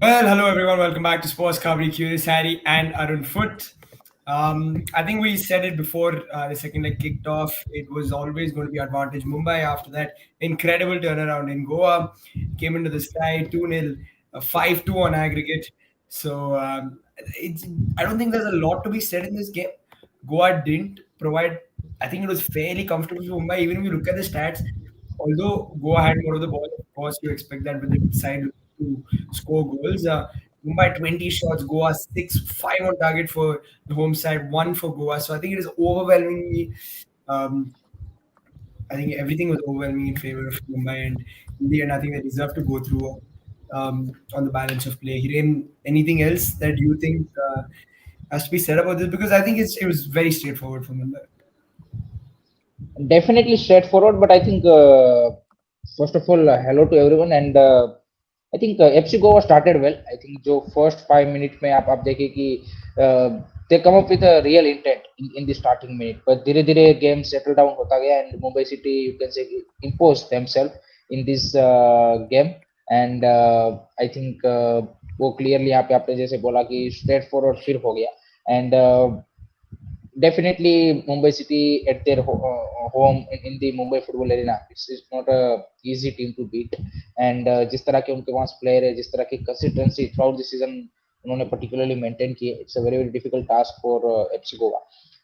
Well, hello everyone. Welcome back to Sports Coverage. Curious Harry and Arun Foot. I think we said it before the second leg kicked off. It was always going to be advantage Mumbai. After that, incredible turnaround in Goa. Came into the sky 2-0, 5-2 on aggregate. So it's. I don't think there's a lot to be said in this game. Goa didn't provide. I think it was fairly comfortable for Mumbai. Even if you look at the stats, although Goa had more of the ball, of course you expect that with the side to score goals. Mumbai 20 shots, Goa 6, 5 on target for the home side, 1 for Goa. So I think it is overwhelmingly, um, I think everything was overwhelming in favor of Mumbai and India, and I think they deserve to go through on the balance of play. Hiren, anything else that you think has to be said about this? Because I think it was very straightforward for Mumbai. Definitely straightforward, but I think first of all, hello to everyone, and I think FC Goa started well. I think जो first 5 minutes में आप देखें कि they come up with a real intent in the starting minute, but धीरे-धीरे game settle down होता गया and Mumbai City you can say imposed themselves in this game and I think वो clearly यहाँ पे आपने जैसे बोला कि straightforward फिर हो गया and definitely Mumbai City at their home in the Mumbai football arena. It's not a easy team to beat. And जिस तरह के उनके पास player है, जिस तरह की consistency throughout the season उन्होंने particularly maintain की है, it's a very very difficult task for FC Goa.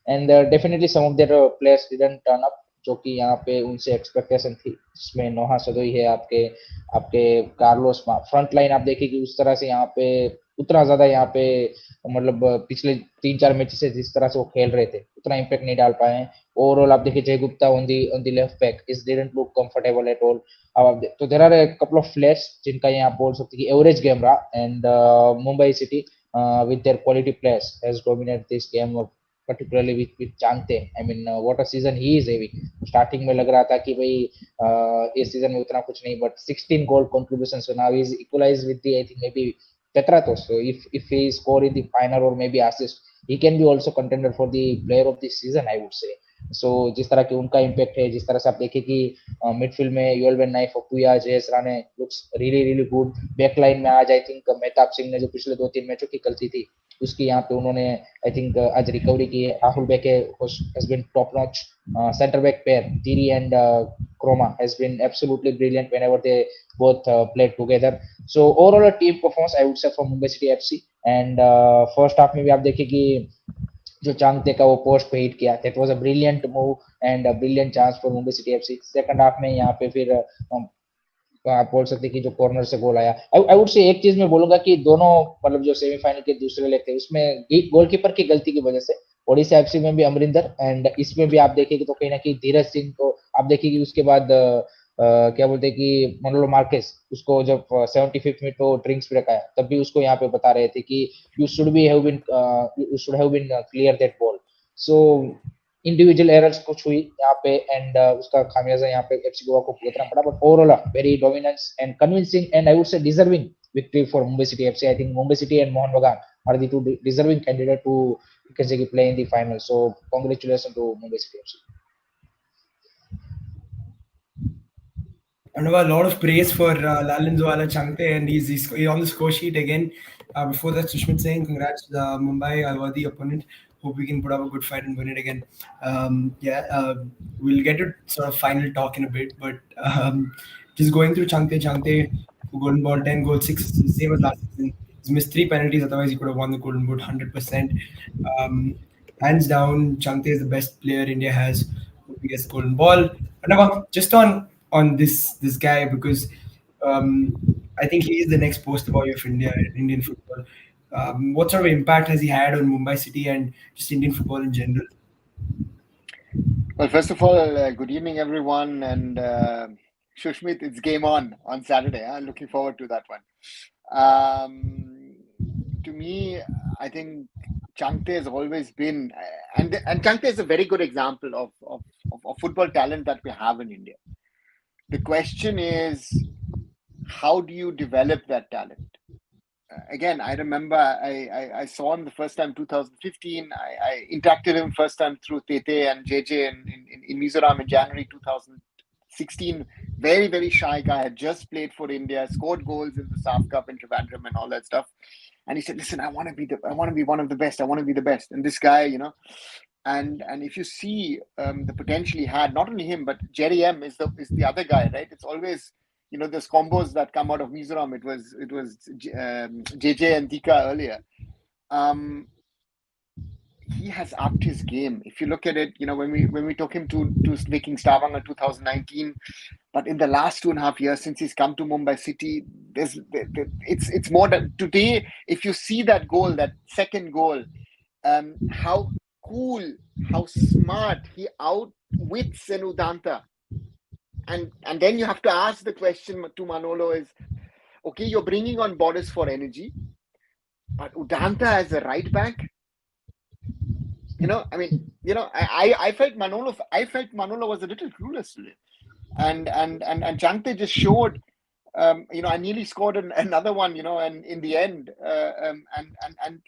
And definitely some of their players didn't turn up, जो कि यहाँ पे उनसे एक्सपेक्टेशन थी, जिसमें नोहा सदोई है आपके आपके कार्लोस फ्रंट लाइन आप देखिए कि उस तरह से यहाँ पे उतना ज्यादा यहाँ पे मतलब पिछले 3-4 मैच से जिस तरह से वो खेल रहे थे उतना इम्पैक्ट नहीं डाल पाए हैं ओवरऑल आप देखिए Jay Gupta on the left back is didn't look comfortable at all अब आप तो there are couple of flash जिनका ये आप बोल सकते हैं कि एवरेज गेम रहा and Mumbai City with their quality players has dominated this game particularly with Changte. I mean, what a season he is having. Starting में लग रहा था कि भाई इस सीजन में उतना कुछ नहीं, but 16 goal contributions. So now he's equalized with the I think maybe Petratos. So if he score in the final or maybe assist, he can be also contender for the player of the season, I would say. सो जिस तरह की उनका impact है जिस तरह से आप देखें कि मिडफील्ड में Yoell van Nieff Apuia Jayesh Rane looks really really good backline में आज आई थिंक मेहताब सिंह ने जो पिछले 2-3 मैचों की गलती थी उसकी यहाँ पे उन्होंने आई थिंक आज रिकवरी की है Rahul Bheke has been top notch center back pair Tiri and Kroma has been absolutely brilliant whenever they both played together. So overall a team performance I would say from Mumbai City FC and first half में भी आप देखें कि जो चांगते का वो post पे hit किया that was a brilliant move and a brilliant chance for Mumbai city FC second half में यहाँ पे फिर आप बोल सकते हैं कि जो कॉर्नर से गोल आया आई वुड से एक चीज मैं बोलूंगा कि दोनों मतलब जो सेमीफाइनल के दूसरे लेग थे उसमें गोलकीपर की गलती की वजह से ओडिशा एफसी में भी अमरिंदर एंड इसमें भी आप देखेंगे तो कहीं ना कहीं धीरज सिंह को आप देखिए कि उसके बाद क्या बोलते हैं कि मनोलो मार्केस उसको जब 75th मिनट वो ड्रिंक्स ब्रेक आया तब भी उसको यहाँ पे बता रहे थे कि you should have been clear that ball so individual errors कुछ हुई यहाँ पे एंड उसका खामियाजा यहाँ पे एफसी गोवा को भुगतना पड़ा but overall very dominance and convincing and I would say deserving victory for Mumbai City FC. I think Mumbai City and Mohan Bagan are the two deserving candidates to you can say play in the final. So congratulations to Mumbai City FC. And a lot of praise for Lalinzwala Changte, and he's on the score sheet again. Before that, Sushmit saying, congrats, Mumbai, a worthy opponent. Hope we can put up a good fight and win it again. We'll get to sort of final talk in a bit, but just going through Changte, golden ball, 10 goals, 6 assists, same as last season. He's missed 3 penalties, otherwise he could have won the golden boot 100%. Hands down, Changte is the best player India has. Hope he gets the golden ball. And just on this guy because I think he is the next poster boy of Indian football. What sort of impact has he had on Mumbai City and just Indian football in general? Well, first of all, good evening, everyone. And Shushmit, it's game on Saturday. I'm looking forward to that one. To me, I think Changte has always been, and Changte is a very good example of football talent that we have in India. The question is, how do you develop that talent? Again, I remember I saw him the first time 2015. I interacted with him first time through Tete and JJ in Mizoram in January 2016 very, very shy guy, had just played for India, scored goals in the SAF Cup in Trivandrum and all that stuff. And he said, "Listen, I want to be one of the best. I want to be the best." And this guy, and if you see the potential he had, not only him, but Jerry M is the other guy, right? It's always those combos that come out of Mizoram. It was JJ and Dika earlier. He has upped his game. If you look at it, when we took him to Viking Stavanger 2019, but in the last 2.5 years since he's come to Mumbai City, it's more that today. If you see that goal, that second goal, how cool, how smart he outwits an Udanta, and then you have to ask the question to Manolo is, okay, you're bringing on Boris for energy, but Udanta as a right back. I felt Manolo was a little clueless today, and Changte just showed. I nearly scored another one. And in the end, and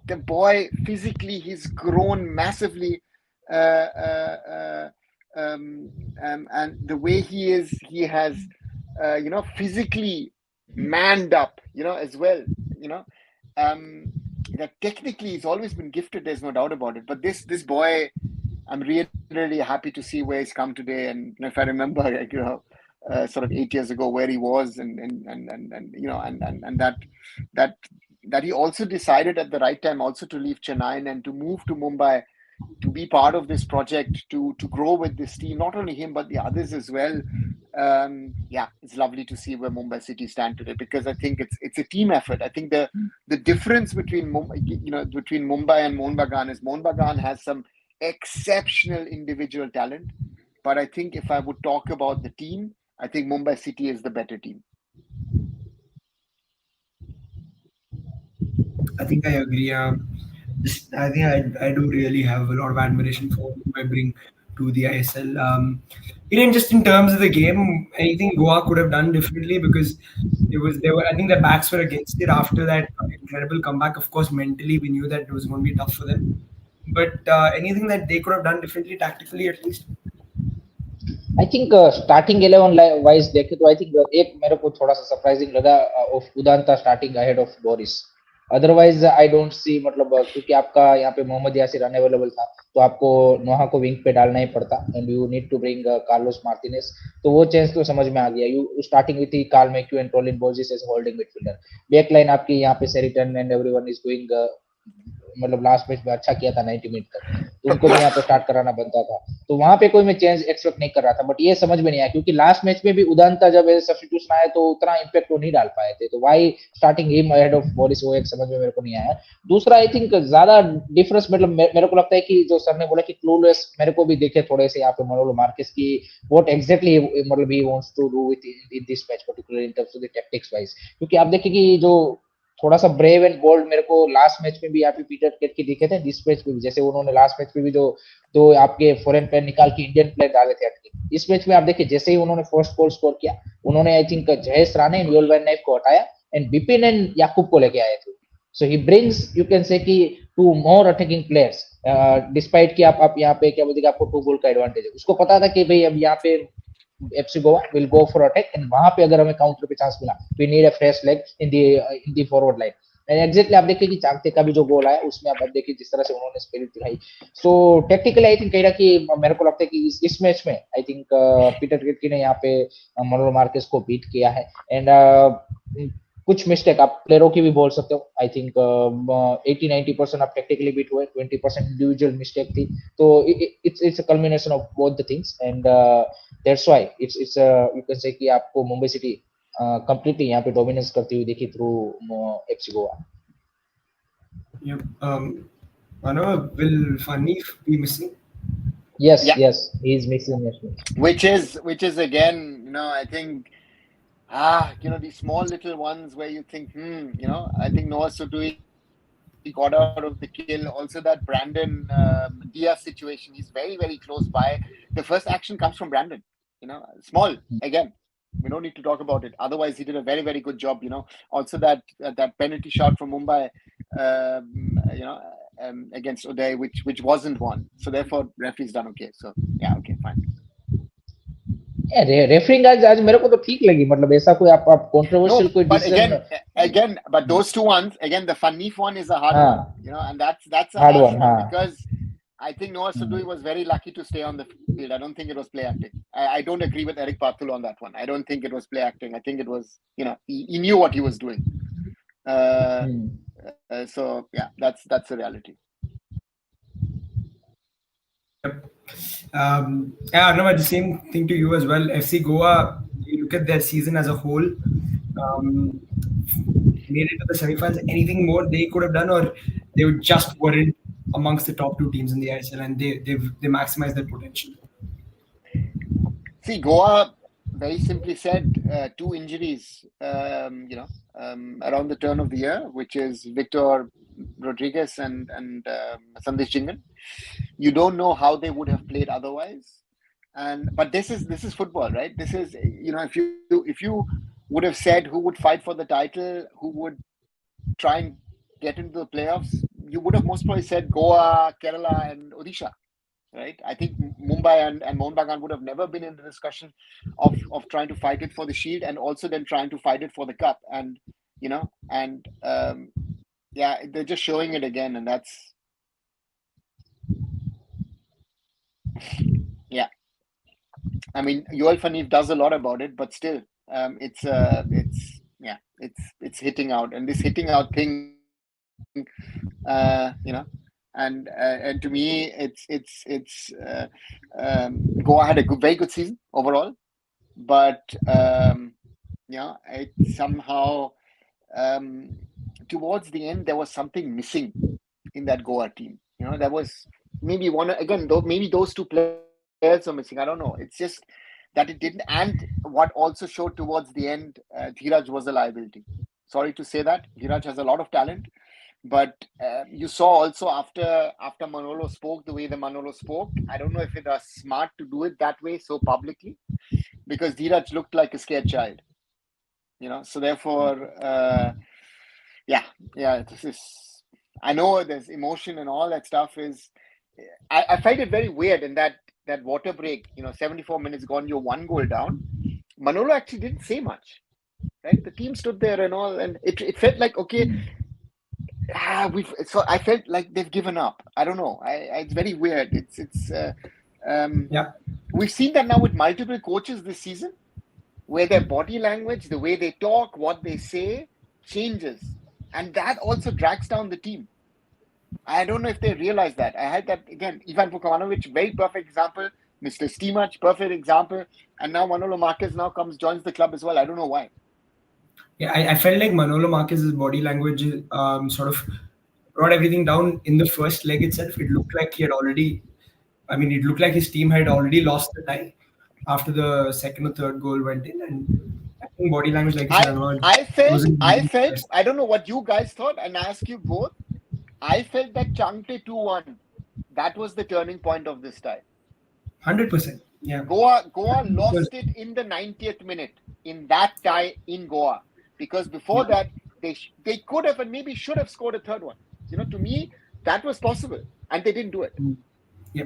the boy physically, he's grown massively, and the way he has, physically manned up, as well. That technically he's always been gifted. There's no doubt about it. But this boy, I'm really, really happy to see where he's come today. And if I remember, sort of 8 years ago where he was, and that he also decided at the right time also to leave Chennai and to move to Mumbai to be part of this project, to grow with this team, not only him but the others as well. It's lovely to see where Mumbai City stand today, because I think it's a team effort. I think the difference between Mumbai and Mohun Bagan is Mohun Bagan has some exceptional individual talent, but I think if I would talk about the team, I think Mumbai City is the better team. I think I agree. I think I do really have a lot of admiration for who I bring to the ISL. Even just in terms of the game, anything Goa could have done differently, because I think the backs were against it after that incredible comeback. Of course, mentally we knew that it was going to be tough for them. But anything that they could have done differently, tactically at least. I think starting 11 wise देखे तो I think एक मेरे को थोड़ा सा surprising लगा of Udanta starting ahead of Boris. Otherwise I don't see, मतलब क्योंकि आपका यहाँ पे मोहम्मद यासिर अनअवेलेबल था, तो आपको नोहा को विंग पे डालना ही पड़ता, and you need to bring Carlos Martinez. तो वो चेंज तो समझ में आ गया. You starting with Carl McHugh and Rowllin Borges as holding midfielder. Back line आपकी यहाँ पे Seriton and everyone is doing, मतलब लास्ट मैच में अच्छा किया था 90 मिनट तक, तो उनको भी यहाँ पे स्टार्ट कराना बनता था. तो वहां पे कोई मैं चेंज एक्सपेक्ट नहीं कर रहा था, बट ये समझ में नहीं आया क्योंकि लास्ट मैच में भी उदांता जब सब्स्टिट्यूशन आया तो उतना इंपैक्ट वो नहीं डाल पाए थे. तो why starting him ahead of Boris, वो एक समझ में मेरे को नहीं आया. दूसरा आई थिंक ज्यादा डिफरेंस, मतलब मेरे को लगता है कि जो सर ने बोला कि क्लूलेस, मेरे को भी देखे थोड़े से यहाँ पे मनोलो मार्केस की व्हाट एग्जैक्टली मतलब he wants to do with in this match particularly in terms of the tactics wise. क्योंकि आप देखिए कि जो थोड़ा सा ब्रेव एंड बोल्ड मेरे को लास्ट मैच में भी यहाँ पे पीटर केट के दिखे थे, दिस मैच में भी. जैसे उन्होंने लास्ट मैच में भी जो दो आपके फॉरेन प्लेयर निकाल के इंडियन प्लेयर डाले थे अटके, इस मैच में आप देखिए जैसे ही उन्होंने फर्स्ट गोल स्कोर किया, उन्होंने I think Jayesh Rane and Yoell van Nieff को हटाया एंड बिपिन एंड याकूब को लेके आए थे. So he brings, you can say कि two more attacking players, despite कि आप यहाँ पे क्या बोलते हैं आपको 2 गोल का एडवांटेज है. उसको पता था कि भाई अब यहाँ पे FC Goa will go for attack, and वहां पे अगर हमें काउंटर पे चांस मिला, we need a fresh leg in the forward line. Exactly आप देखिए कि चांगते का भी जो गोल आया उसमें आप देखिए जिस तरह से उन्होंने स्पिरिट दिखाई. सो टेक्निकली आई थिंक कह रहा कि मेरे को लगता है कि इस मैच में आई थिंक पीटर क्रिटकी ने यहाँ पे मनोलो मार्केस को बीट किया है. एंड कुछ मिस्टेक आप प्लेयरों की भी बोल सकते हो. आई थिंक 80-90% आप टेक्निकली बीट हुए, 20% इंडिविजुअल मिस्टेक थी. तो it's a culmination of both the things, and that's why it's you can say कि आपको मुंबई सिटी completely यहाँ पे dominance करती हुई देखी through FC Goa. Yep. Mano, will Fani be missing? Yes, he is missing. Which is again, I think, these small little ones where you think, I think Noah Sudui got out of the kill. Also that Brandon Diaz situation, he's very, very close by. The first action comes from Brandon, small again. We don't need to talk about it. Otherwise, he did a very, very good job. Also that penalty shot from Mumbai, against Uday, which wasn't one. So therefore, referee's done okay. So yeah, okay, fine. Referring आज मेरे को तो ठीक लगी, मतलब ऐसा कोई आप कंट्रोवर्शियल No, कोई but decision. but those two ones again, the Fanif one is a hard one, हाँ, and that's a hard harsh one, one हाँ। because I think Noah Sudui was very lucky to stay on the field. I don't think it was play acting. I don't agree with Eric Patul on that one. I don't think it was play acting. I think it was, he knew what he was doing. So yeah, that's the reality. Yep. Yeah, Arnav, the same thing to you as well. FC Goa, you look at their season as a whole, made it to the semifinals. Anything more they could have done, or they just weren't amongst the top two teams in the ISL, and they maximized their potential. See, Goa, very simply said, two injuries, around the turn of the year, which is Victor Rodriguez and Sandesh Jingan. You don't know how they would have played otherwise. But this is football, right? This is, if you would have said who would fight for the title, who would try and get into the playoffs, you would have most probably said Goa, Kerala, and Odisha, right? I think Mumbai and Mohun Bagan would have never been in the discussion of trying to fight it for the Shield and also then trying to fight it for the Cup. And yeah, they're just showing it again, and that's yeah. I mean, Yoel Fanif does a lot about it, but still, it's hitting out, and this hitting out thing, and to me, Goa had a very good season overall, but it somehow towards the end there was something missing in that Goa team. There was maybe one again, though maybe those two players are missing. I don't know. It's just that it didn't. And what also showed towards the end, Dhiraj was a liability. Sorry to say that. Dhiraj has a lot of talent, but you saw also after Manolo spoke the way the Manolo spoke. I don't know if it was smart to do it that way so publicly, because Dhiraj looked like a scared child. So therefore, this is. I know there's emotion and all that stuff. I find it very weird in that water break. 74 minutes gone, you're one goal down. Manolo actually didn't say much, right? The team stood there and all, and it felt like okay. So I felt like they've given up. I don't know. It's very weird. Yeah. We've seen that now with multiple coaches this season, where their body language, the way they talk, what they say, changes, and that also drags down the team. I don't know if they realize that. I had that again. Ivan Vukovanovic, very perfect example. Mr. Stimac, perfect example. And now Manolo Marquez joins the club as well. I don't know why. Yeah, I felt like Manolo Marquez's body language sort of brought everything down in the first leg itself. It looked like it looked like his team had already lost the tie after the second or third goal went in. And I think body language, like you said, I felt, I don't know what you guys thought, and I ask you both. I felt that Changte 2-1, that was the turning point of this tie. 100%. Yeah. Goa lost it in the 90th minute in that tie in Goa, because before that they could have and maybe should have scored a third one. To me that was possible, and they didn't do it. Yeah.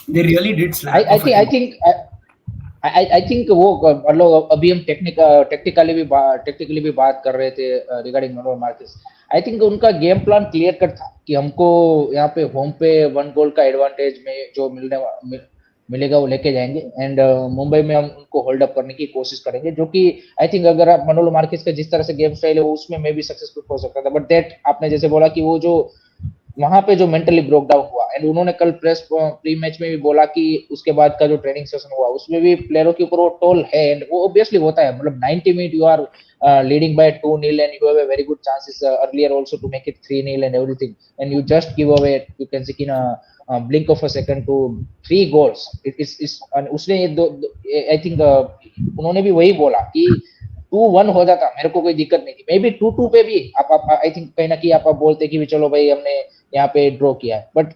They really did slap I think वो मतलब अभी हम technically भी बात कर रहे थे regarding Manohar Marquez. I think उनका गेम प्लान क्लियर कट था कि हमको यहाँ पे होम पे 1 गोल का एडवांटेज में जो मिलेगा वो लेके जाएंगे, एंड मुंबई में हम उनको होल्ड अप करने की कोशिश करेंगे, जो कि आई थिंक अगर आप मनोहर मार्केस का जिस तरह से गेम स्टाइल है उसमें मे भी सक्सेसफुल हो सकता था. बट दैट आपने जैसे बोला कि वो जो वहां पे जो मेंटली ब्रोक डाउन हुआ, एंड उन्होंने कल प्री मैच में भी बोला कि उसके बाद का जो ट्रेनिंग सेशन हुआ उसमें भी प्लेयरों के ऊपर वो टोल है, एंड वो ऑब्वियसली होता है. मतलब 90 minute you are leading by 2-0 and you have a very good chances earlier also to make it 3-0 and everything, and you just give away, you can see in a blink of a second to 3 goals. It is and उसने I think उन्होंने भी वही बोला कि 2-1 हो जाता मेरे को कोई दिक्कत नहीं थी, मे बी 2-2 पे भी आप आई थिंक कहीं ना कहीं आप बोलते कि चलो भाई हमने यहाँ पे ड्रॉ किया है, but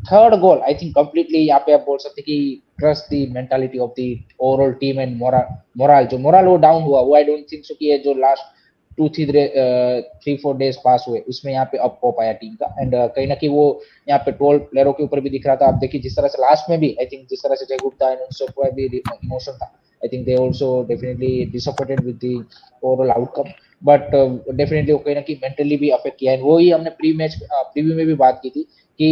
third goal I think completely यहाँ पे आप बोल सकते कि trust the mentality of the overall team and moral जो मोरल वो डाउन हुआ वो आई डोंट थिंक सो कि ये जो लास्ट 3-4 डेज पास हुए उसमें यहाँ पे अप हो पाया टीम का एंड कहीं ना कहीं वो यहाँ पे 12 प्लेयरों के ऊपर भी दिख रहा था. आप देखिए जिस तरह से लास्ट में भी आई थिंक जिस तरह से जय गुप्ता एंड उन सबका भी इमोशन था. I think they also definitely disappointed with the overall outcome but definitely वो कहीं ना कहीं मेंटली भी अफेक्ट किया है. वो ही हमने प्री मैच प्रीव्यू में भी बात की थी कि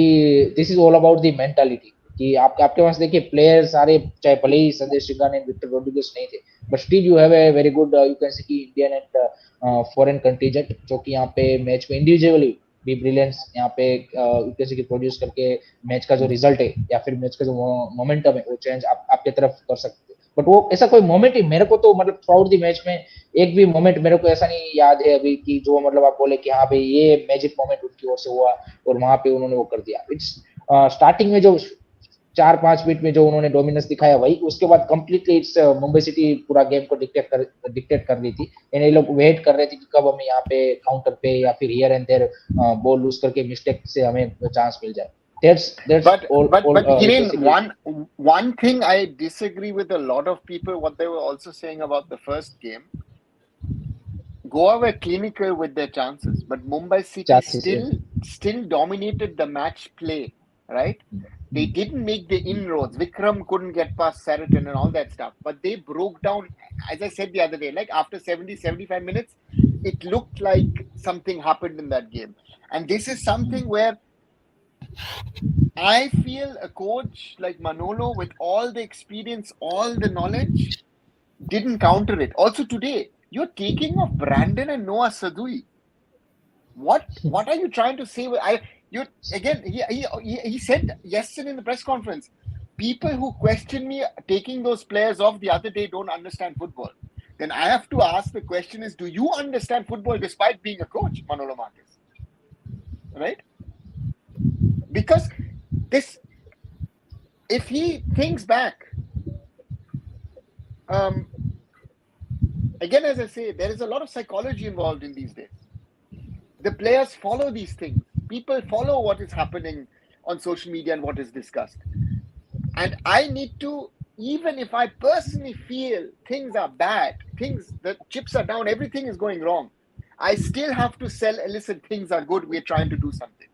this is all about the mentality कि आपके पास देखिए प्लेयर सारे चाहे भले ही Sanjay Shrikant and Victor Rodriguez नहीं थे but still you have a very good you can say कि इंडियन एंड फॉरेन कंटीजेंट जो कि यहाँ पे मैच में इंडिविजुअली भी ब्रिलियंस यहाँ पे कैसे कि प्रोड्यूस करके मैच का जो रिजल्ट है या फिर मैच का जो मोमेंटम है वो चेंज आपके तरफ कर सकते हैं. बट वो ऐसा कोई मोमेंट ही मेरे को तो मतलब थ्रू आउट द मैच में एक भी मोमेंट मेरे को ऐसा नहीं याद है अभी कि जो मतलब आप बोले कि हाँ भाई ये मैजिक मोमेंट उनकी ओर से हुआ और वहां पे उन्होंने वो कर दिया. इट्स स्टार्टिंग में जो 4-5 मिनट में जो उन्होंने डोमिनेंस दिखाया वही उसके बाद कंप्लीटली इट्स मुंबई सिटी पूरा गेम को डिक्टेट कर रही थी एंड ये लोग वेट कर रहे थे कि कब हमें यहाँ पे काउंटर पे या फिर here and there ball loose करके मिस्टेक से हमें चांस मिल जाए. That's all. But Hiren, basically. one thing I disagree with a lot of people. What they were also saying about the first game, Goa were clinical with their chances, but Mumbai City Chances, still dominated the match play. Right? They didn't make the inroads. Vikram couldn't get past Saraton and all that stuff, but they broke down. As I said the other day, like after 70-75 minutes, it looked like something happened in that game. And this is something where I feel a coach like Manolo, with all the experience, all the knowledge, didn't counter it. Also today, you're taking off Brandon and Noah Sadui. What are you trying to say? He said yesterday in the press conference, people who question me taking those players off the other day don't understand football. Then I have to ask the question is, do you understand football despite being a coach, Manolo Marquez? Right? Because this, if he thinks back, again, as I say, there is a lot of psychology involved in these days. The players follow these things. People follow what is happening on social media and what is discussed. And I need to, even if I personally feel things are bad, the chips are down, everything is going wrong, I still have to listen, things are good, we're trying to do something.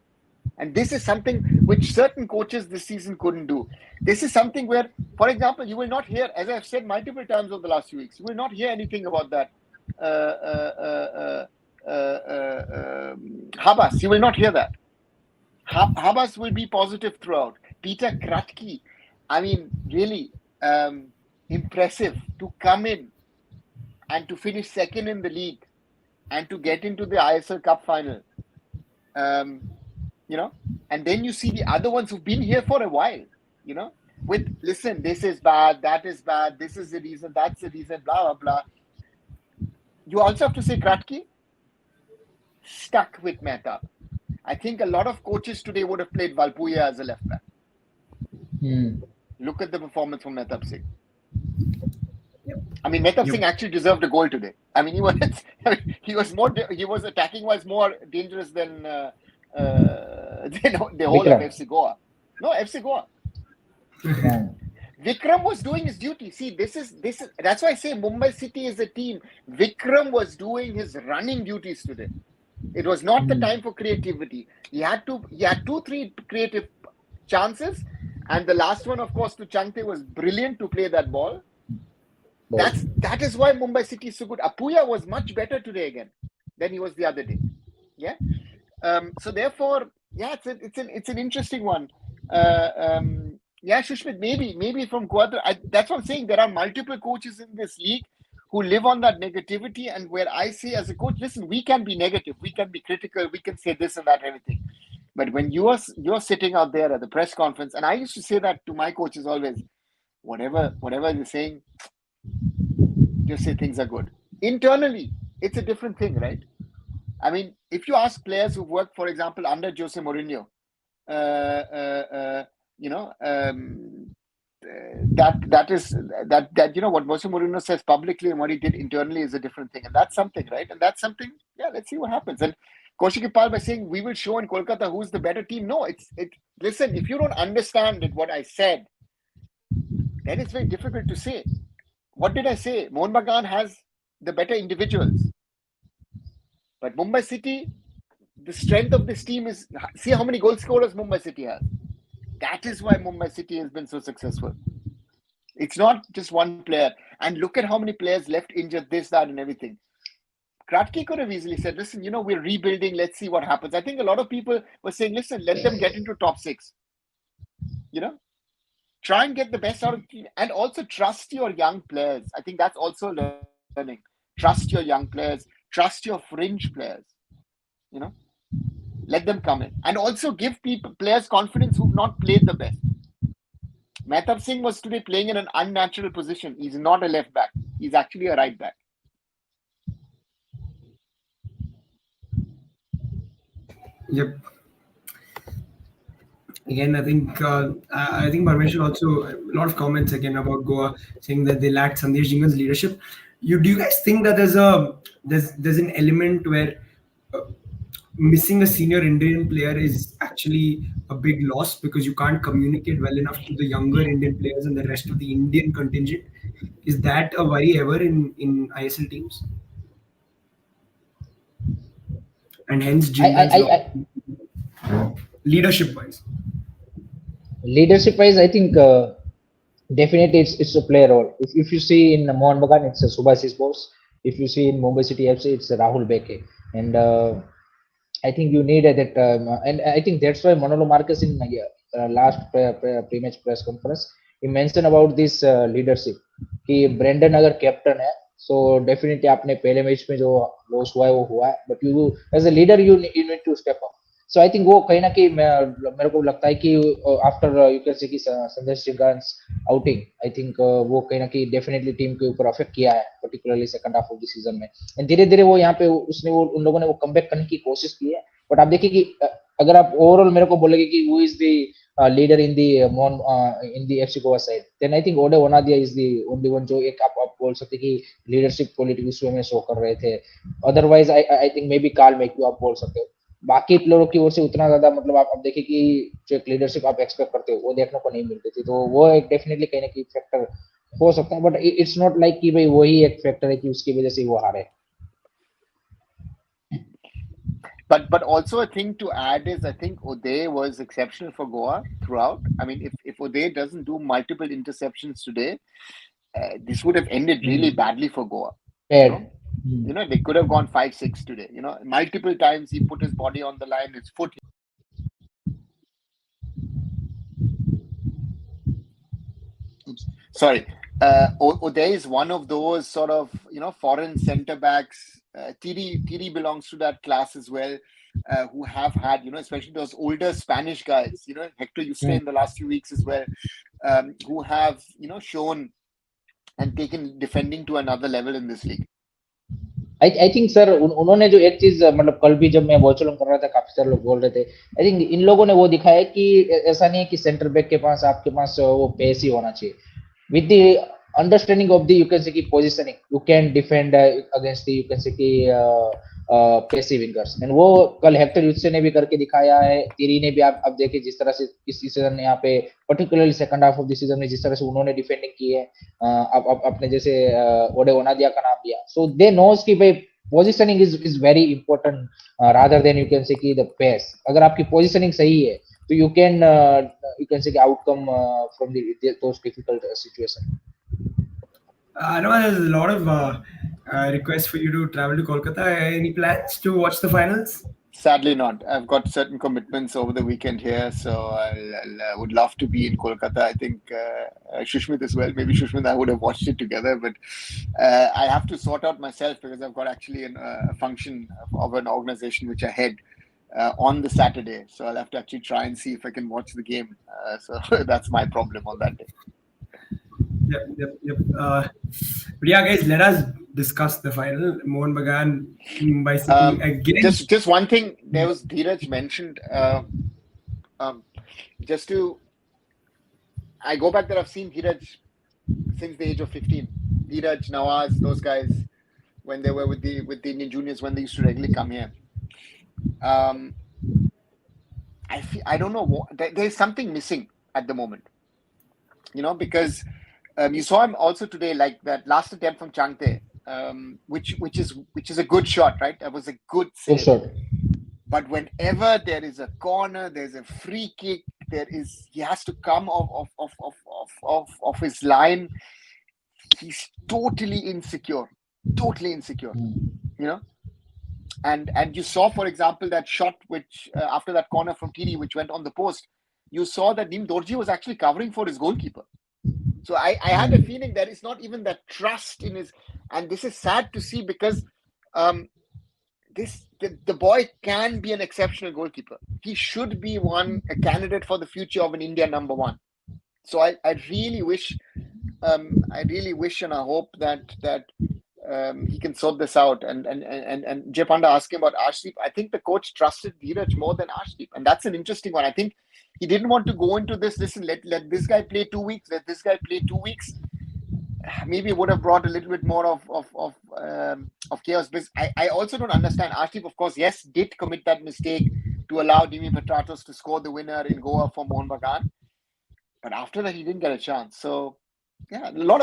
And this is something which certain coaches this season couldn't do. This is something where, for example, you will not hear, as I've said multiple times over the last few weeks, you will not hear anything about that. Habas, you will not hear that. Habas will be positive throughout. Peter Kratky, I mean, really impressive to come in and to finish second in the league and to get into the ISL Cup final. And then you see the other ones who've been here for a while, with, listen, this is bad, that is bad, this is the reason, that's the reason, blah, blah, blah. You also have to say Kratky stuck with Mehta. I think a lot of coaches today would have played Valpuya as a left back. Look at the performance from Mehtab Singh. I mean, Mehtab Singh actually deserved a goal today. I mean, he was attacking wise more dangerous than the whole of FC Goa. No, FC Goa. Vikram was doing his duty. See, this is that's why I say Mumbai City is a team. Vikram was doing his running duties today. It was not the time for creativity. He had 2-3 creative chances, and the last one, of course, to Changte was brilliant to play that ball. That is why Mumbai City is so good. Apuya was much better today again than he was the other day. Yeah. So therefore, yeah, it's an interesting one. Yeah, Shushmit, maybe from Quadra. That's what I'm saying. There are multiple coaches in this league who live on that negativity, and where I say as a coach, listen, we can be negative, we can be critical, we can say this and that, everything. But when you're sitting out there at the press conference, and I used to say that to my coaches always, whatever you're saying, just say things are good. Internally, it's a different thing, right? I mean, if you ask players who worked, for example, under Jose Mourinho, that what Jose Mourinho says publicly and what he did internally is a different thing, and that's something, right? And that's something. Yeah, let's see what happens. And Kaushik Ipal by saying we will show in Kolkata who's the better team. No, listen. If you don't understand what I said, then it's very difficult to say. What did I say? Mohun Bagan has the better individuals. But Mumbai City, the strength of this team is, see how many goal scorers Mumbai City has. That is why Mumbai City has been so successful. It's not just one player. And look at how many players left injured, this, that, and everything. Kratky could have easily said, listen, we're rebuilding. Let's see what happens. I think a lot of people were saying, listen, let them get into top six. Try and get the best out of the team. And also trust your young players. I think that's also learning. Trust your young players. Trust your fringe players. Let them come in. And also give players confidence who've not played the best. Mehtab Singh was today playing in an unnatural position. He's not a left back. He's actually a right back. Yep. Again, I think Parmeshwar also, a lot of comments again about Goa saying that they lacked Sandesh Jingal's leadership. Do you guys think that there's an element where missing a senior Indian player is actually a big loss because you can't communicate well enough to the younger Indian players and the rest of the Indian contingent? Is that a worry ever in ISL teams? And hence Jingal's leadership wise. Leadership wise, I think definitely it's a play role. If you see in Mohan Bagan, it's Subhashish Bose. If you see in Mumbai City FC, it's Rahul Beke. And I think you need that, and I think that's why Manolo Marquez in last pre-match press conference, he mentioned about this leadership. कि Brendon अगर captain है, so definitely आपने पहले match में जो loss हुआ है वो हुआ है, but you as a leader you need to step up. So I think वो कहीं ना कहीं मेरे को लगता है कि after you can say कि संदेश जिंगान्स outing, I think वो कहीं ना कहीं definitely टीम के ऊपर अफेक्ट किया है, particularly second half of the season में. And धीरे धीरे वो यहाँ पे उसने वो उन लोगों ने वो comeback करने की कोशिश की है. But आप देखिए कि अगर आप overall मेरे को बोलेंगे कि who is the leader in the FC Goa side, then I think Ode Onadia is the only one जो एक आप बोल सकते कि leadership quality उसमें में शो कर रहे थे. Otherwise I think maybe Carl Make आप बोल सकते हो. बाकी प्लेयरों की ओर से उतना ज्यादा मतलब आप देखिए कि जो एक लीडरशिप आप एक्सपेक्ट करते हो वो देखने को नहीं मिलती थी, तो वो एक डेफिनेटली कहीं ना कहीं फैक्टर हो सकता है, बट इट्स नॉट लाइक कि भाई वही एक फैक्टर है कि उसकी वजह से वो हारे. But also a thing to add is I think Uday was exceptional for Goa throughout. I mean, if Uday doesn't do multiple interceptions today, this would have ended really badly for Goa. They could have gone 5-6 today. Multiple times he put his body on the line, his foot. Oops. Sorry. Uday is one of those sort of foreign centre backs. Tiri belongs to that class as well, who have had especially those older Spanish guys. Hector Yuste in the last few weeks as well, who have shown and taken defending to another level in this league. I think sir उन्होंने जो एक चीज मतलब कल भी जब मैं वॉचलॉन कर रहा था काफी सारे लोग बोल रहे थे, आई थिंक इन लोगों ने वो दिखाया कि ऐसा नहीं है कि सेंटर बैक के पास आपके पास वो पेस ही होना चाहिए. With the understanding of the you can say ki positioning, you can defend against the you can say ki passive wingers, and वो कल हेक्टर यूत्से ने भी करके दिखाया है. तिरी ने भी आप देखिए जिस तरह से इस सीजन यहाँ पे particularly second half of the season में जिस तरह से उन्होंने डिफेंडिंग की है. अब अपने जैसे ओडे ओनादिया का नाम लिया, सो दे नोज कि भाई positioning is very important rather than you can say कि द पेस. अगर आपकी पोजीशनिंग सही है तो you can say outcome from those difficult situation. I know there's a lot of requests for you to travel to Kolkata. Any plans to watch the finals? Sadly not. I've got certain commitments over the weekend here, so I would love to be in Kolkata. I think Shushmit as well. Maybe Shushmit and I would have watched it together, but I have to sort out myself because I've got actually a function of an organization which I head on the Saturday. So I'll have to actually try and see if I can watch the game. So that's my problem on that day. Yep. But yeah, guys, let us discuss the final. Mohan Bagan, Mumbai City again. Just one thing. There was Dheeraj mentioned. I go back that I've seen Dheeraj since the age of 15. Dheeraj, Nawaz, those guys, when they were with the Indian juniors, when they used to regularly come here. I don't know. There's something missing at the moment. Because you saw him also today, like that last attempt from Changte. which is a good shot, right? That was a good Good save. shot. But whenever there is a corner, there's a free kick, he has to come off his line. He's totally insecure, Mm. you know. And you saw, for example, that shot which after that corner from TD, which went on the post, you saw that Nim Dorji was actually covering for his goalkeeper. So I had a feeling there is not even that trust in his, and this is sad to see because the boy can be an exceptional goalkeeper. He should be a candidate for the future of an India number one. So I really wish and I hope that he can sort this out. And Jay Panda asking about Arshdeep. I think the coach trusted Dheeraj more than Arshdeep, and that's an interesting one. I think he didn't want to go into this. Listen, let this guy play 2 weeks. Let this guy play 2 weeks. Maybe would have brought a little bit more of chaos. But I also don't understand. Arshdeep, of course, yes, did commit that mistake to allow Dimi Petratos to score the winner in Goa for Mohan Bagan. But after that, he didn't get a chance. So yeah, a lot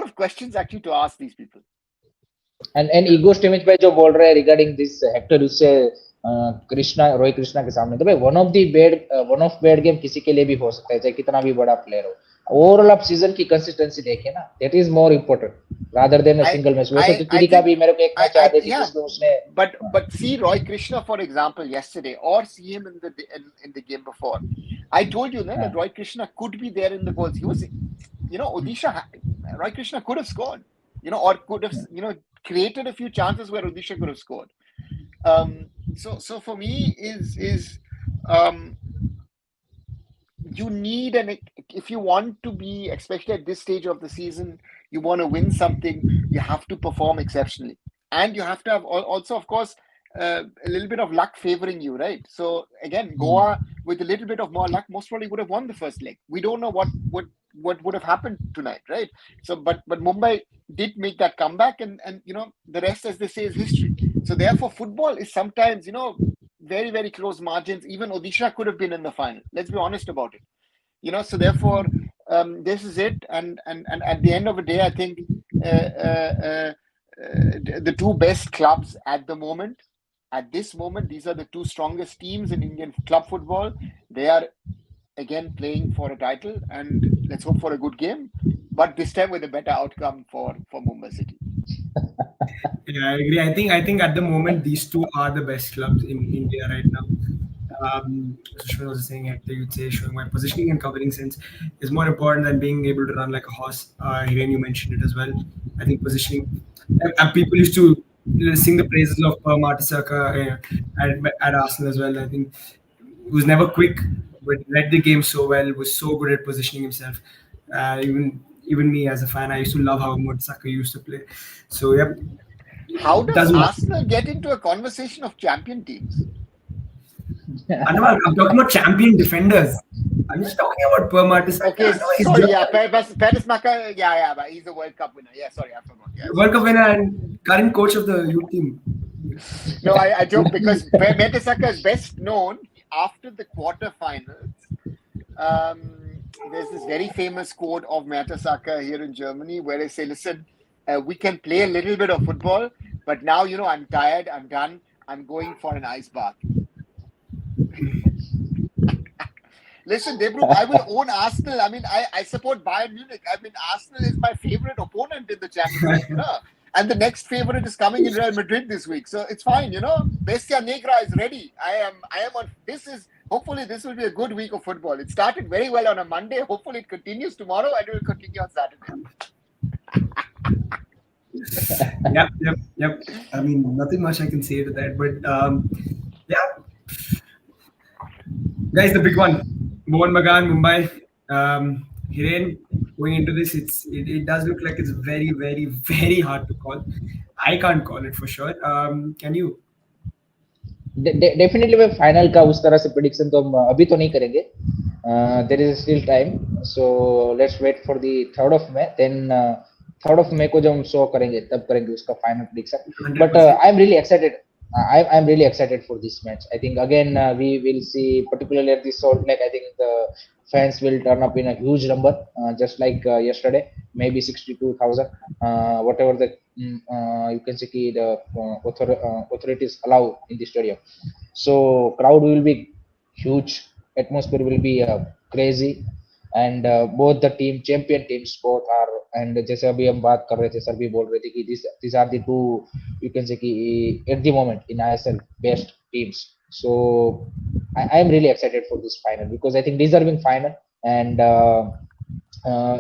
of questions actually to ask these people. And ego स्टेमिज पे जो बोल रहे हैं regarding this Hector उससे कृष्णा रोहित कृष्णा के सामने तो भाई वन ऑफ बैड गेम किसी के लिए भी हो सकता है चाहे कितना भी बड़ा प्लेयर हो ओवरऑल आप सीजन की कंसिस्टेंसी देखें ना that is more important rather than a single match वैसे तो टीडी का भी मेरे को एक मैच याद है कि जिसमें उसने but see Roy Krishna for example yesterday or see him in the game before. I told you that Roy Krishna could be there in the goals. He was, Odisha, Roy Krishna could have scored, or could have, created a few chances where Odisha could have scored. So for me is you need if you want to be, especially at this stage of the season, you want to win something, you have to perform exceptionally, and you have to have also, of course, a little bit of luck favoring you, right? So again, Goa with a little bit of more luck most probably would have won the first leg. We don't know what would have happened tonight, right? So but Mumbai did make that comeback, and the rest, as they say, is history. So therefore football is sometimes very, very close margins. Even Odisha could have been in the final, let's be honest about it. So therefore this is it, and at the end of the day, I think the two best clubs at this moment, these are the two strongest teams in Indian club football. They are again playing for a title, and let's hope for a good game, but this time with a better outcome for Mumbai City. Yeah, I agree. I think at the moment these two are the best clubs in India right now. Shwin was saying, you'd say showing my positioning and covering sense is more important than being able to run like a horse. Hiren, you mentioned it as well. I think positioning. And people used to sing the praises of Mertesacker at Arsenal as well. I think he was never quick, but read the game so well. Was so good at positioning himself. Even me as a fan, I used to love how Mertesacker used to play. So yeah. How does Arsenal get into a conversation of champion teams? I'm talking about champion defenders. I'm just talking about Per Mertesacker. Okay, sorry, yeah, Paris Maka, yeah, but he's a World Cup winner. Yeah, sorry, I forgot. Yeah, World Cup winner and current coach of the youth team. No, I joke because Mertesacker is best known after the quarterfinals. There's this very famous quote of Mertesacker here in Germany where they say, listen, we can play a little bit of football, but now, I'm tired, I'm done, I'm going for an ice bath. Listen, Debrook, I will own Arsenal. I mean, I support Bayern Munich. I mean, Arsenal is my favorite opponent in the Champions League, and the next favorite is coming in Real Madrid this week. So it's fine, Bestia Negra is ready. I am on, hopefully this will be a good week of football. It started very well on a Monday. Hopefully it continues tomorrow and it will continue on Saturday. Yep. I mean, nothing much I can say to that, but yeah. Guys, the big one, Mohan Bagan, Mumbai. Hiren, going into this, it does look like it's very, very, very hard to call. I can't call it for sure. Can you? Definitely भाई final का उस तरह से prediction तो हम अभी तो नहीं करेंगे there is still time so let's wait for the 3rd of May then 3rd of May को जब हम शो करेंगे तब करेंगे उसका final prediction but I am really excited I'm really excited for this match. I think again we will see, particularly at the Salt Lake. I think the fans will turn up in a huge number, just like yesterday, maybe 62,000, whatever the you can say the authorities allow in the stadium. So crowd will be huge, atmosphere will be crazy, and both the team champion teams both are, and जैसे अभी हम बात कर रहे थे, sir भी बोल रहे थे कि these are the two, you can say कि at the moment in ISL best teams. So I am really excited for this final because I think deserving final, and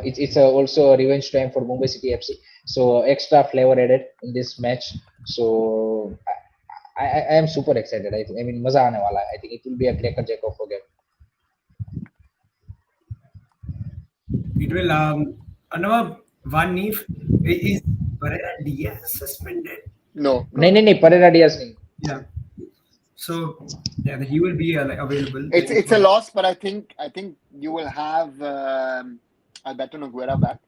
it's also a revenge time for Mumbai City FC. So extra flavor added in this match. So I am super excited. I mean मजा आने वाला है. I think it will be a cracker jack of a game. It will. Another one if is Pereira Diaz suspended? No, no, नहीं no. नहीं नहीं, Pereira Diaz नहीं. Yeah. So yeah, he will be like, available. It's a loss, but I think you will have Alberto Nogueira back,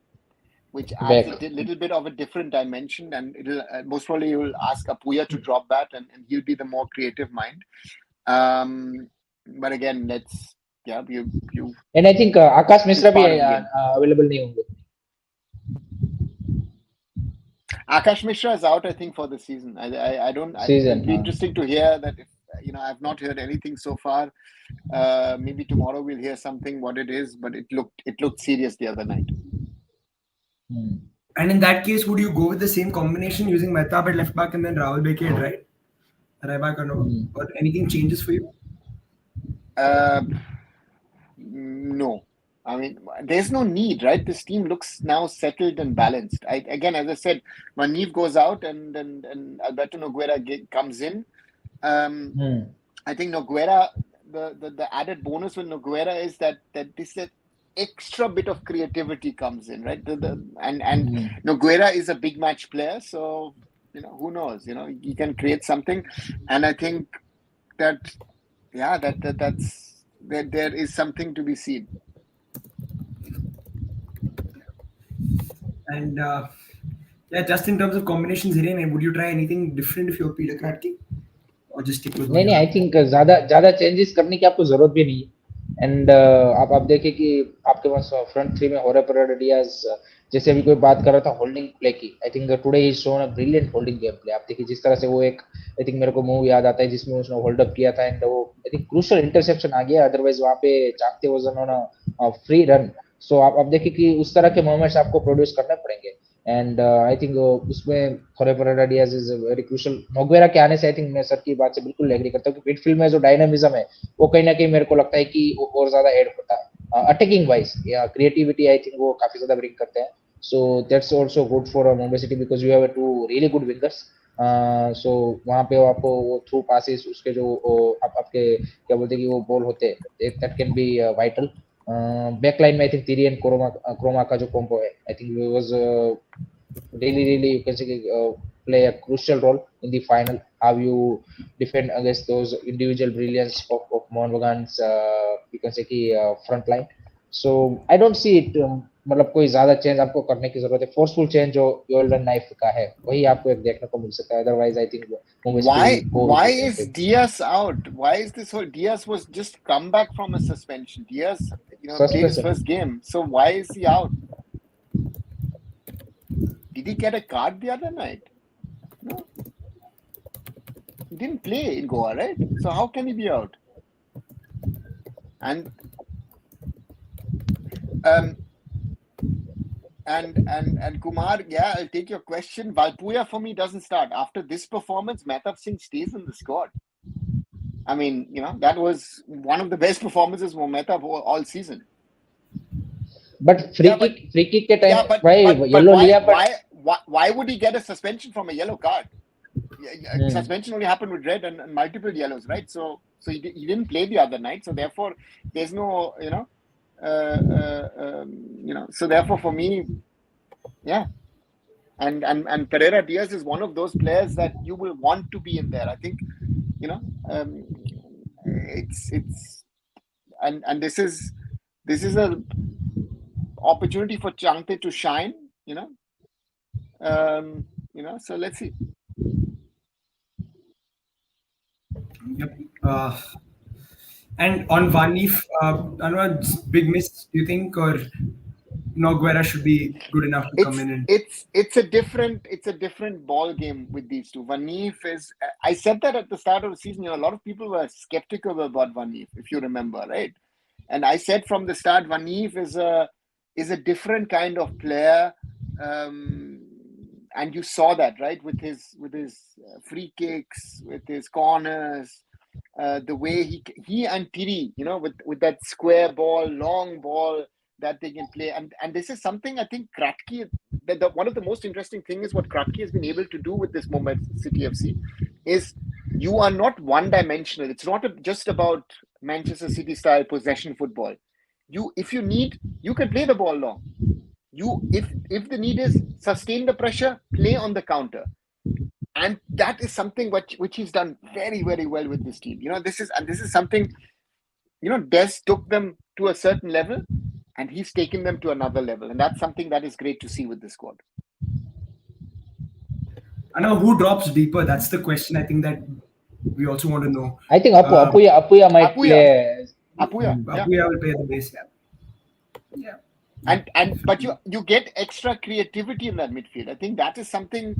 which adds Back. a little bit of a different dimension, and it'll most probably you will ask Apuya to drop back, and he'll be the more creative mind. But again, you And I think Akash it's Mishra भी part of the game. available नहीं होंगे. Akash Mishra is out, I think, for the season. I don't. Season, It'll be interesting to hear that. If I've not heard anything so far. Maybe tomorrow we'll hear something what it is, but it looked serious the other night. And in that case, would you go with the same combination using Mehtab at left back and then Rahul Beke at right back, or anything changes for you? No. I mean, there's no need, right? This team looks now settled and balanced. Again, as I said, Manif goes out and Alberto Nogueira comes in. I think Nogueira, the added bonus with Nogueira is that this extra bit of creativity comes in, right? And Nogueira is a big match player, so who knows? He can create something, and I think that there is something to be seen. And yeah, just in terms of combinations, Hiren, would you try anything different if you're Peter Kratky, or just stick with what नहीं you नहीं, have? I think ज्यादा changes करने की आपको जरूरत भी नहीं है. एंड आप देखें कि आपके पास फ्रंट थ्री में हो रहा Pereira Diaz, जैसे अभी कोई बात कर रहा था होल्डिंग प्ले की. I think today he shown a brilliant holding game play. आप देखिए जिस तरह से वो एक, आई थिंक मेरे को मूव याद आता है जिसमें उसने होल्ड अप किया था, एंड वो आई थिंक क्रूशियल इंटरसेप्शन आ गया, अदरवाइज वहां पे चाहते वजन ऑन फ्री रन. सो आप देखिए कि उस तरह के मोमेंट्स आपको प्रोड्यूस करने पड़ेंगे. एंड आई थिंक उसमें Pereira Diaz is very crucial. Noguera के आने से आई थिंक मैं सर की बात से बिल्कुल एग्री करता हूँ कि मिडफील्ड में जो डायनामिज्म है वो कहीं ना कहीं मेरे को लगता है कि और ज्यादा ऐड होता है. अटैकिंग वाइज या क्रिएटिविटी आई थिंक वो काफी ज्यादा ब्रिंग करते हैं. So that's also good for Mumbai city because you have two really good wingers. So वहां पे आपको वो थ्रू पासेस उसके जो आपके क्या बोलते हैं कि वो बॉल होते हैं, that can be vital. Backline में आई थिंक Thierry and क्रोमा का जो कॉम्बो है, I think it was really you can say play a crucial role in the final. How you defend against those individual brilliance of Mohan Bagan's you can say कि front line. So I don't see it. मतलब कोई ज्यादा change आपको करने की जरूरत है. Forceful change जो गोल्डन नाइफ का है वही आपको एक देखने को मिल सकता है. Otherwise I think Why is Diaz out? Why is this whole Diaz was just come back from a suspension? Diaz, played his first game. So why is he out? Did he get a card the other night? No. He didn't play in Goa, right? So how can he be out? And Kumar, yeah, I'll take your question. Valpuya for me doesn't start. After this performance, Mehtab Singh stays in the squad. I mean, that was one of the best performances for Mehtab all season. But free kick के time but yellow लिया, but why would he get a suspension from a yellow card? Suspension only happened with red and multiple yellows, right? So he didn't play the other night. So therefore, there's no, so therefore for me, yeah. And Pereira Diaz is one of those players that you will want to be in there. I think, it's and this is a opportunity for Changte to shine, so let's see. Yep. And on Vanif, I don't know, big miss, do you think, or Noguera should be good enough to come in and It's a different ball game with these two. Vanif is. I said that at the start of the season. A lot of people were skeptical about Vanif, if you remember, right? And I said from the start, Vanif is a different kind of player, um, and you saw that, right, with his free kicks, with his corners, the way he and Tiri, with that square ball, long ball that they can play, and this is something I think Kratky. One of the most interesting thing is what Kratky has been able to do with this Mumbai City FC is you are not one dimensional. It's not just about Manchester City style possession football. If you need, you can play the ball long. If the need is sustain the pressure, play on the counter, and that is something which he's done very very well with this team. This is something Des took them to a certain level, and he's taken them to another level, and that's something that is great to see with this squad. I know who drops deeper. That's the question. I think that we also want to know. I think Apuya might Apuya. play. Apuya, yeah. Apuya will play the base. Yeah. But you get extra creativity in that midfield. I think that is something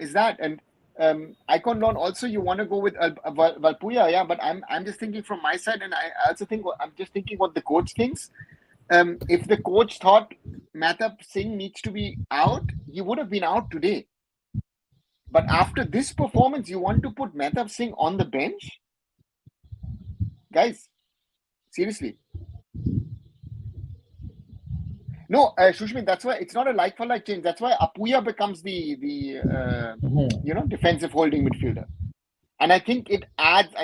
is that and Icon Lawn also you want to go with Valpuya, yeah. But I'm just thinking from my side, and I also think I'm just thinking what the coach thinks. If the coach thought Mahtap Singh needs to be out, he would have been out today. But after this performance, you want to put Mahtap Singh on the bench, guys? Seriously. No, Shushmin, that's why it's not a like for like change. That's why Apuya becomes the defensive holding midfielder. And I think it adds,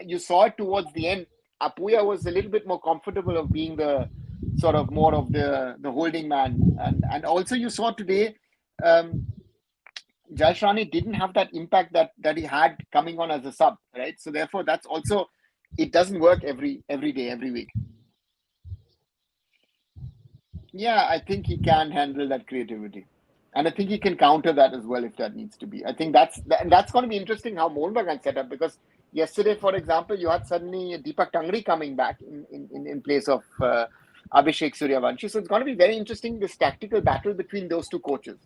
you saw it towards the end. Apuya was a little bit more comfortable of being the sort of more of the holding man. And also you saw today, Jayesh Rane didn't have that impact that he had coming on as a sub, right? So therefore, that's also, it doesn't work every day, every week. Yeah, I think he can handle that creativity. And I think he can counter that as well if that needs to be. I think that's going to be interesting how Mohun Bagan set up, because yesterday, for example, you had suddenly Deepak Tangri coming back in place of Abhishek Suryavanshi. So it's going to be very interesting, this tactical battle between those two coaches.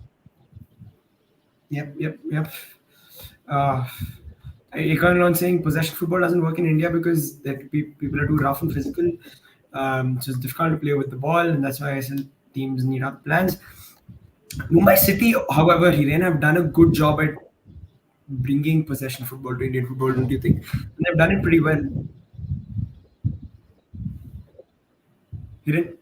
Yep. Econ on saying possession football doesn't work in India because people are too rough and physical. So it's difficult to play with the ball, and that's why ISL teams need other plans. Mumbai City, however, Hiren have done a good job at bringing possession football to Indian football, don't you think? And they've done it pretty well. Hiren?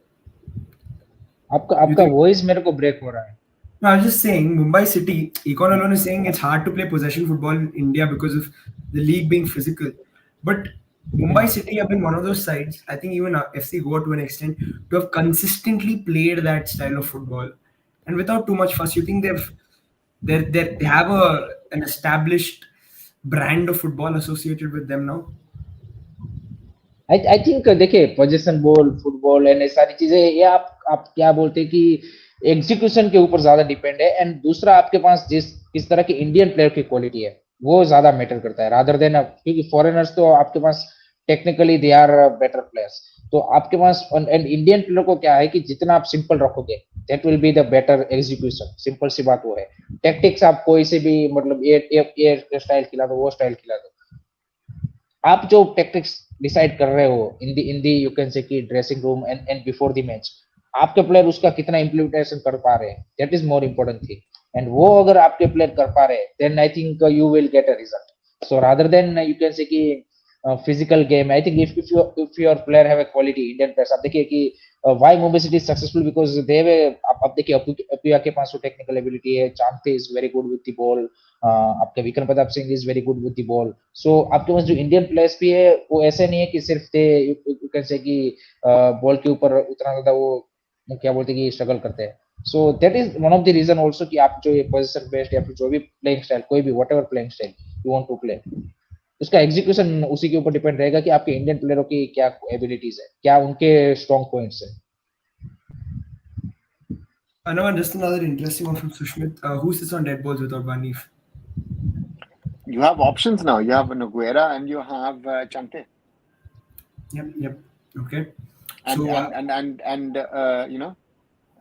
आपका voice मेरे को break हो रहा है. No, I was just saying, Mumbai City, Econ alone is saying it's hard to play possession football in India because of the league being physical. But Mumbai City have been one of those sides, I think even FC Goa to an extent, to have consistently played that style of football. And without too much fuss, you think they have an established brand of football associated with them now? I think देखिए position ball football and ये सारी चीजें ये आप क्या बोलते हैं कि एग्जीक्यूशन के ऊपर ज्यादा डिपेंड है, एंड दूसरा आपके पास किस तरह की इंडियन प्लेयर की क्वालिटी है वो ज्यादा मैटर करता है रादर देन, क्योंकि फॉरेनर्स तो आपके पास technically they are better players, तो आपके पास एंड इंडियन प्लेयर को क्या है कि जितना आप सिंपल रखोगे that will be the better execution. Simple सी बात वो है. टेक्टिक्स आप कोई से भी मतलब ये स्टाइल खिला दो, वो स्टाइल खिला दो, आप जो टेक्टिक्स डिसाइड कर रहे हो इन दी यू कैन से कि dressing room and before the match, आपके प्लेयर उसका कितना इम्प्लीमेंटेशन कर पा रहे हैं, that is more important thing. And वो अगर आपके प्लेयर कर पा रहे हैं then I think you will get a result. So rather than you can say कि physical game, I think if your player have a quality Indian players. आप देखिए कि why Mumbai city is successful because they have, आप देखिए अपुया के पास वो technical ability है, Chhangte is very good with the ball, आपके Vikram Pratap Singh is very good with the ball. So आपके पास जो इंडियन प्लेयर्स भी है वो ऐसे नहीं है कि सिर्फ दे यू कैन से कि बॉल के ऊपर उतना ज्यादा वो क्या बोलते हैं कि स्ट्रगल करते हैं. So that is one of the reason also कि आप जो ये पोजीशन बेस्ड या फिर जो भी प्लेइंग स्टाइल, कोई भी whatever playing style you want to play, उसका एग्जीक्यूशन उसी के ऊपर डिपेंड रहेगा कि आपके इंडियन प्लेयरों की क्या एबिलिटीज है, क्या उनके स्ट्रांग पॉइंट्स है. Just another interesting one from Sushmit. Who sits on dead balls without Vanif? You have options now. You have Noguera and you have Chante. Yep. Okay. And So you know,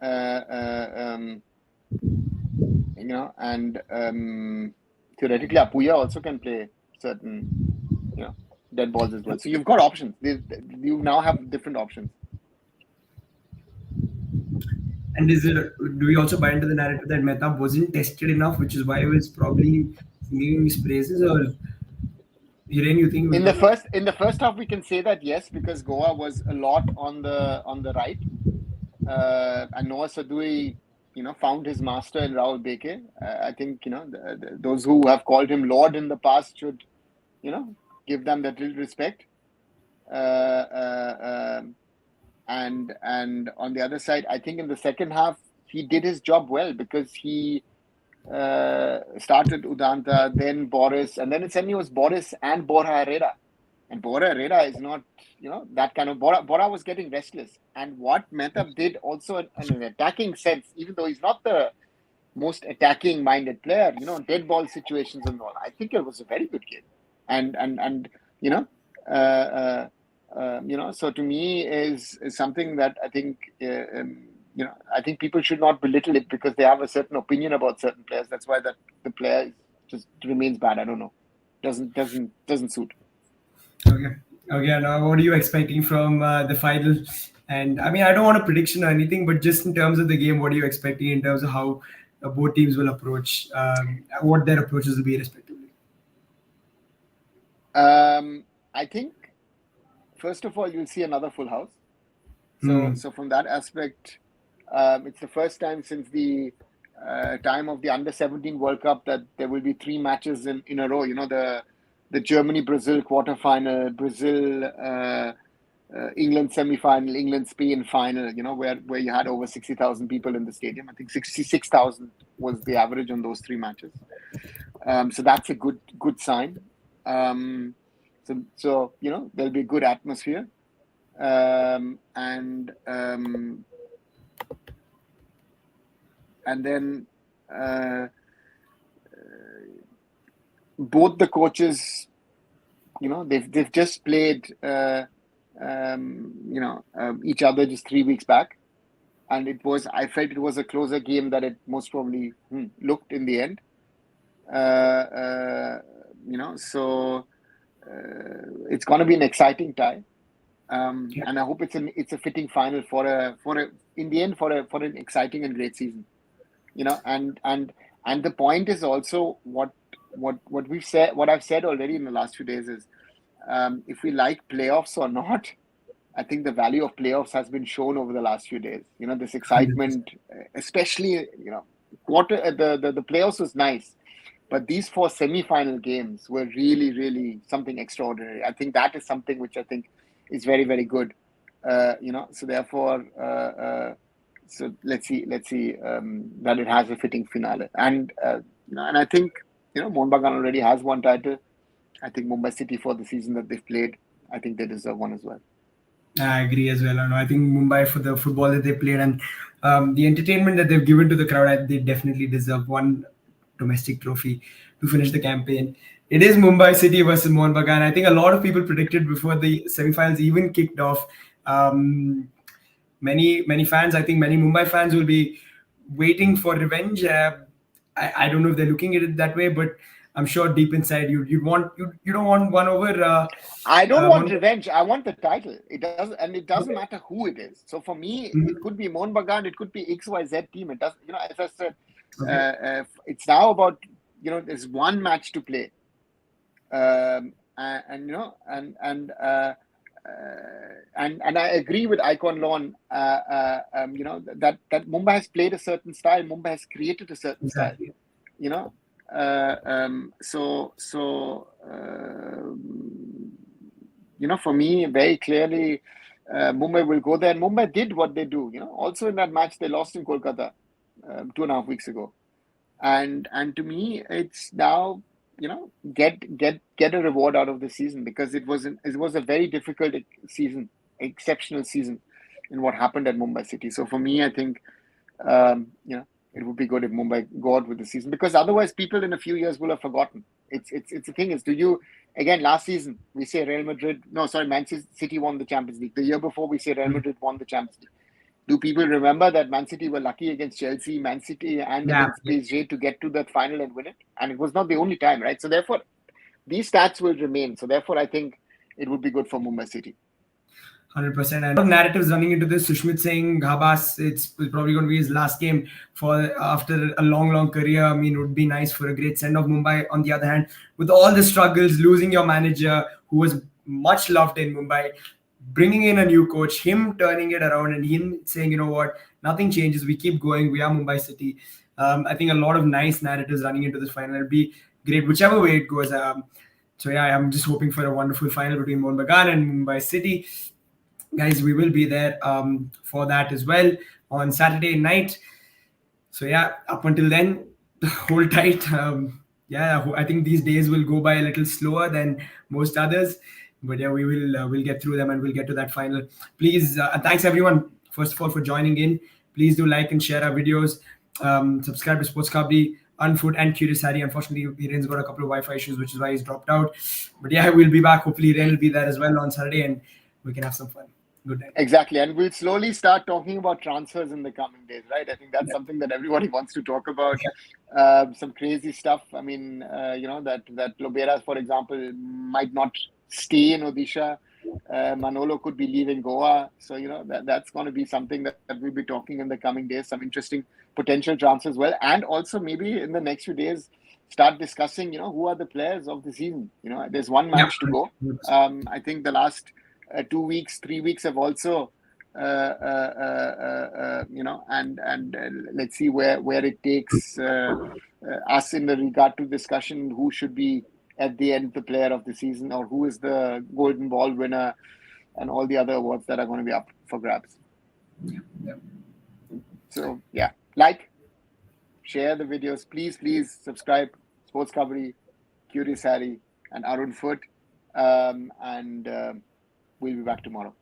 uh, uh, um, and theoretically, Apuya also can play certain, you know, dead balls as well. So you've got options. You now have different options. and do we also buy into the narrative that Mehta wasn't tested enough, which is why he was probably singing his praises, or Hiren, you think he was In the good? first half, we can say that yes, because Goa was a lot on the right, and Noah Sadui, found his master in Rahul Beke. I think those who have called him Lord in the past should give them that little respect. Uh, and on the other side, I think in the second half he did his job well because he started Udanta, then Boris, and then suddenly it was Boris and Borja Herrera. And Borja Herrera is not, that kind of Bora was getting restless. And what Mehta did also in an attacking sense, even though he's not the most attacking minded player, dead ball situations and all. I think it was a very good game. And you know, uh, so to me is something that I think I think people should not belittle it because they have a certain opinion about certain players. That's why that the player just remains bad. I don't know. Doesn't suit. Okay. Okay. Now, what are you expecting from the final? And I mean, I don't want a prediction or anything, but just in terms of the game, what are you expecting in terms of how both teams will approach, what their approaches will be, respectively? I think first of all you'll see another full house. So Hmm. so from that aspect, it's the first time since the time of the under-17 World Cup that there will be three matches in a row. The Germany-Brazil quarterfinal, Brazil England semi-final, England Spain final. Where you had over 60,000 people in the stadium. I think 66,000 was the average on those three matches. So that's a good sign. So there'll be good atmosphere. And then both the coaches, they've just played each other just 3 weeks back, and I felt it was a closer game that it most probably looked in the end. So it's going to be an exciting tie. Yeah. And I hope it's a fitting final for in the end for an exciting and great season. And the point is also what we've said, what I've said already in the last few days is, if we like playoffs or not, I think the value of playoffs has been shown over the last few days. This 100%. excitement, especially the playoffs was nice, but these four semi-final games were really, really something extraordinary. I think that is something which I think is very, very good. So therefore, so let's see that it has a fitting finale. And I think Mohun Bagan already has one title. I think Mumbai City, for the season that they've played, I think they deserve one as well. I agree as well. I think Mumbai, for the football that they played and the entertainment that they've given to the crowd, they definitely deserve one domestic trophy to finish the campaign. It is Mumbai City versus Mohun Bagan. I think a lot of people predicted before the semifinals even kicked off. Um, many fans, I think many Mumbai fans will be waiting for revenge. I don't know if they're looking at it that way, but I'm sure deep inside you don't want one over I don't want one. revenge. I want the title. It doesn't matter who it is. So for me, it Mhm. could be Mohun Bagan, it could be XYZ team. It does, as I said, Okay. it's now about there's one match to play, and and I agree with Icon Lawn. That Mumbai has played a certain style. Mumbai has created a certain style. Exactly. You know, for me, very clearly, Mumbai will go there. And Mumbai did what they do. Also in that match, they lost in Kolkata 2.5 weeks ago. And to me, it's now get a reward out of the season because it was a very difficult season, exceptional season in what happened at Mumbai City. So for me, I think it would be good if Mumbai go out with the season, because otherwise people in a few years will have forgotten. It's the thing is, do you again last season we say Man City won the Champions League. The year before we say Real Madrid won the Champions League. Do people remember that Man City were lucky against Chelsea, Man City, and Yeah, against PSG to get to that final and win it? And it was not the only time, right? So therefore, these stats will remain. So therefore, I think it would be good for Mumbai City. 100%. And a lot of narratives running into this. Sushmit saying Ghabas, it's probably going to be his last game for after a long career. I mean, it would be nice for a great send off. Mumbai, on the other hand, with all the struggles, losing your manager who was much loved in Mumbai, bringing in a new coach, him turning it around, and him saying, you know what, nothing changes. We keep going. We are Mumbai City. I think a lot of nice narratives running into this final. It'll be great, whichever way it goes. So yeah, I'm just hoping for a wonderful final between Mohun Bagan and Mumbai City. Guys, we will be there for that as well on Saturday night. So yeah, up until then, hold tight. I think these days will go by a little slower than most others, but yeah, we'll get through them and we'll get to that final. Please, thanks everyone first of all for joining in. Please do like and share our videos. Subscribe to Sports Kabaddi, Unfoot, and Curious Harry. Unfortunately, Hiren's got a couple of Wi-Fi issues, which is why he's dropped out. But yeah, we'll be back. Hopefully, Hiren will be there as well on Saturday, and we can have some fun. Good night. Exactly. And we'll slowly start talking about transfers in the coming days, right? I think that's something that everybody wants to talk about. Some crazy stuff. I mean, that Loberas, for example, might not stay in Odisha. Manolo could be leaving Goa. So, that's going to be something that we'll be talking in the coming days. Some interesting potential transfers as well. And also maybe in the next few days, start discussing, who are the players of the season. There's one match to go. I think the last 2 weeks, 3 weeks have also, and let's see where it takes us in the regard to discussion, who should be at the end the player of the season, or who is the golden ball winner, and all the other awards that are going to be up for grabs. So yeah, like, share the videos, please subscribe. Sports Kabaddi, Curious Harry, and Arun Foot, and we'll be back tomorrow.